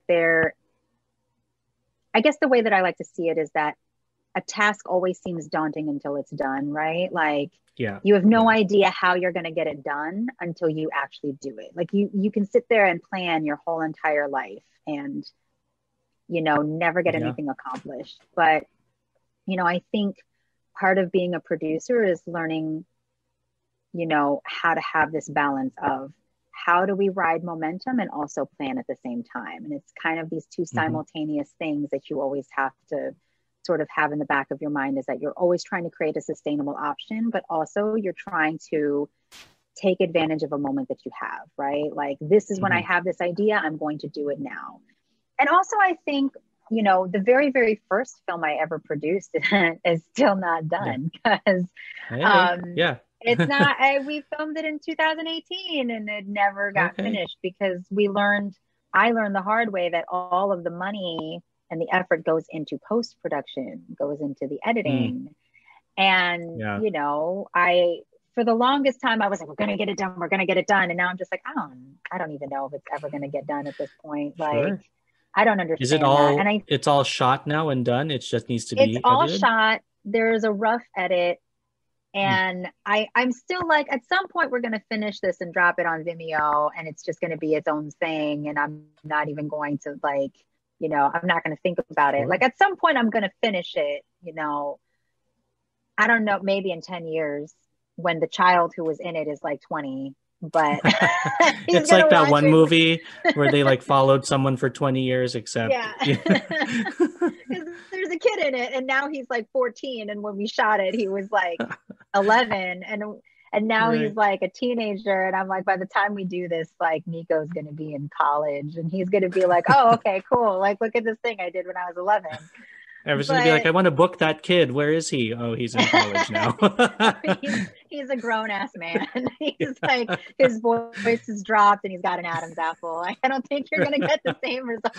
I guess the way that I like to see it is that a task always seems daunting until it's done, right? Like, Yeah. you have no idea how you're going to get it done until you actually do it. Like you can sit there and plan your whole entire life and, never get anything accomplished. But, I think part of being a producer is learning, how to have this balance of how do we ride momentum and also plan at the same time. And it's kind of these two simultaneous things that you always have to sort of have in the back of your mind, is that you're always trying to create a sustainable option, but also you're trying to take advantage of a moment that you have, right? Like, this is when I have this idea, I'm going to do it now. And also I think, the very, very first film I ever produced is still not done because it's not, we filmed it in 2018 and it never got finished because I learned the hard way that all of the money and the effort goes into post-production, goes into the editing. And, for the longest time, I was like, we're going to get it done. We're going to get it done. And now I'm just like, I don't even know if it's ever going to get done at this point. Like, I don't understand. Is it all, that. And it's all shot now and done? It just needs to be It's all edited? shot. There's a rough edit. And I'm still like, at some point we're going to finish this and drop it on Vimeo, and it's just going to be its own thing. And I'm not even going to I'm not going to think about it. Like, at some point I'm going to finish it, I don't know, maybe in 10 years when the child who was in it is like 20, but it's like that one movie where they like followed someone for 20 years, except there's a kid in it and now he's like 14. And when we shot it, he was like 11 and now he's like a teenager. And I'm like, by the time we do this, like, Nico's going to be in college and he's going to be like, oh, okay, cool. Like, look at this thing I did when I was 11. Everyone's going to be like, I want to book that kid. Where is he? Oh, he's in college now. he's a grown-ass man. He's like, his voice is dropped and he's got an Adam's apple. I don't think you're going to get the same result.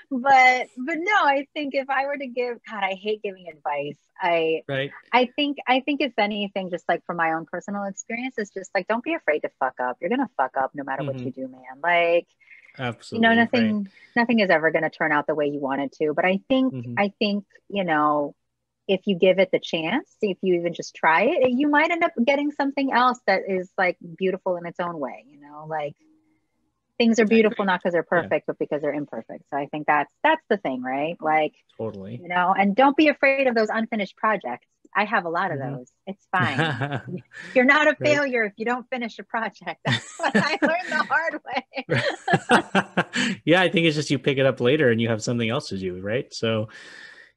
But no, I think if I were to give, God, I hate giving advice. I think if anything, just like from my own personal experience, it's just like, don't be afraid to fuck up. You're going to fuck up no matter what you do, man. Like, absolutely, nothing is ever going to turn out the way you want it to. But I think, if you give it the chance, if you even just try it, you might end up getting something else that is like beautiful in its own way. Like, things are beautiful not because they're perfect, but because they're imperfect. So I think that's the thing, right? Like, totally. And don't be afraid of those unfinished projects. I have a lot of those. It's fine. You're not a failure if you don't finish a project. That's what I learned the hard way. Yeah, I think it's just you pick it up later and you have something else to do, right? So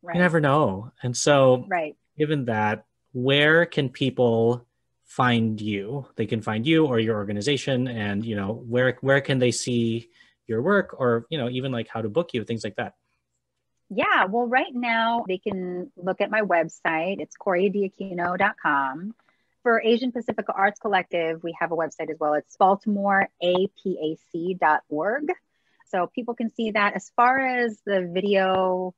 you never know. And so given that, where can people find you? They can find you or your organization, and where can they see your work, or even like how to book you, things like that? Yeah, well, right now they can look at my website. It's CoriDioquino.com. For Asian Pasifika Arts Collective, we have a website as well. It's BaltimoreAPAC.org. So people can see that. As far as the video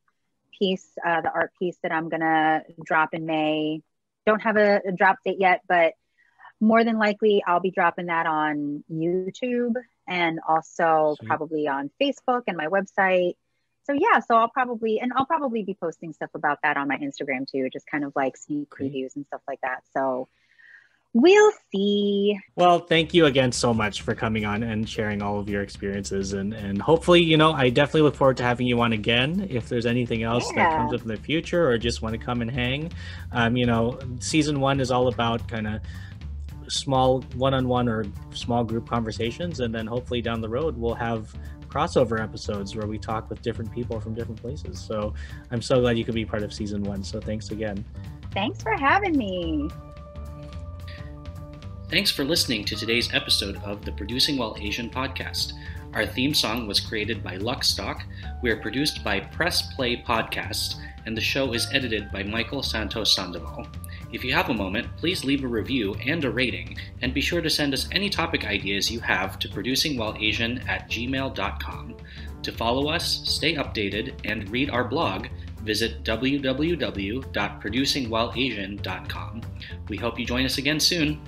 piece, the art piece that I'm going to drop in May, don't have a drop date yet, but more than likely I'll be dropping that on YouTube and also probably on Facebook and my website. So yeah, I'll probably be posting stuff about that on my Instagram too, just kind of like sneak previews and stuff like that. So we'll see. Well, thank you again so much for coming on and sharing all of your experiences, and hopefully, I definitely look forward to having you on again if there's anything else that comes up in the future, or just want to come and hang. Season 1 is all about kind of small one-on-one or small group conversations, and then hopefully down the road we'll have crossover episodes where we talk with different people from different places. So I'm so glad you could be part of season 1. So thanks again. Thanks for having me. Thanks for listening to today's episode of the Producing While Asian podcast. Our theme song was created by Luckstock. We are produced by Press Play Podcast, and the show is edited by Michael Santos Sandoval. If you have a moment, please leave a review and a rating, and be sure to send us any topic ideas you have to producingwhileasian@gmail.com. To follow us, stay updated, and read our blog, visit www.producingwhileasian.com. We hope you join us again soon.